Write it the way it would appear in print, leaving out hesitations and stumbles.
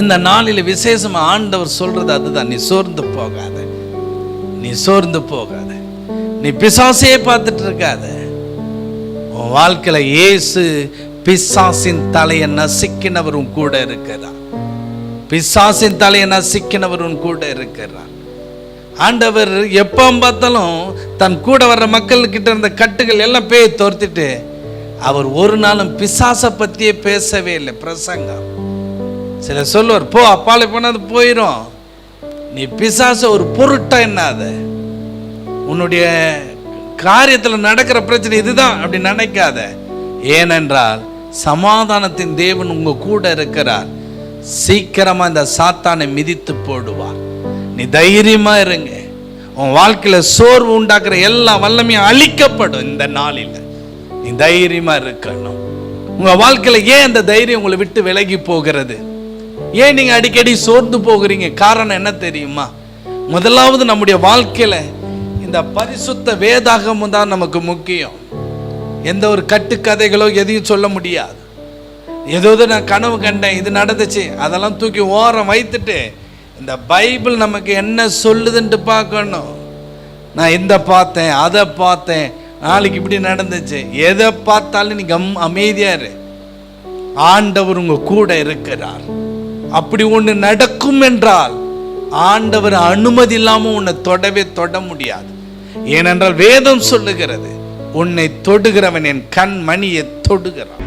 இந்த நாளில் விசேஷமா ஆண்டவர் சொல்றது அதுதான். நீ சோர்ந்து போகாத, நீ சோர்ந்து போகாத, நீ பிசாசையே பார்த்துட்டு இருக்காத. உன் வாழ்க்கையில இயேசு பிசாசின் தலையை நசுக்கினவரும் கூட இருக்கிறார். பிசாசின் தலையை நசுக்கினவரும் கூட இருக்கிறார். ஆண்டவர் எப்போ பார்த்தாலும் தன் கூட வர்ற மக்கள்கிட்ட இருந்த கட்டுகள் எல்லாம் பேய் தோர்த்திட்டு அவர் ஒரு நாளும் பிசாசை பற்றியே பேசவே இல்லை. பிரசங்கம் சில சொல்லுவார், போ அப்பாலே போனது போயிடும், நீ பிசாச ஒரு பொருட்டா என்னாத, உன்னுடைய காரியத்தில் நடக்கிற பிரச்சனை இதுதான் அப்படி நினைக்காத. ஏனென்றால் சமாதானத்தின் தேவன் உங்க கூட இருக்கிறார். சீக்கிரமா இந்த சாத்தானை மிதித்து போடுவார். நீ தைரியமா இருங்க. உன் வாழ்க்கையில சோர்வு உண்டாக்குற எல்லா வல்லமையும் அழிக்கப்படும். இந்த நாளில் நீ தைரியமா இருக்கணும். உங்க வாழ்க்கையில ஏன் அந்த தைரியம் உங்களை விட்டு விலகி போகிறது? ஏன் நீங்க அடிக்கடி சோர்ந்து போகிறீங்க? காரணம் என்ன தெரியுமா? முதலாவது நம்முடைய வாழ்க்கையில இந்த பரிசுத்த வேதாகமும் தான் நமக்கு முக்கியம். எந்த ஒரு கட்டுக்கதைகளோ எதையும் சொல்ல முடியாது. ஏதோ நான் கனவு கண்டேன், இது நடந்துச்சு, அதெல்லாம் தூக்கி ஓரம் வைத்துட்டு இந்த பைபிள் நமக்கு என்ன சொல்லுதுன்ட்டு பார்க்கணும். நான் இந்த பார்த்தேன், அதை பார்த்தேன், நாளைக்கு இப்படி நடந்துச்சு, எதை பார்த்தாலும் நீ அமைதியா இரு. ஆண்டவர் உங்க கூட இருக்கிறார். அப்படி ஒன்று நடக்கும் என்றால் ஆண்டவர் அனுமதி இல்லாமல் உன்னை தொட முடியாது. ஏனென்றால் வேதம் சொல்லுகிறது, உன்னை தொடுகிறவன் என் கண் மணியை தொடுகிறான்.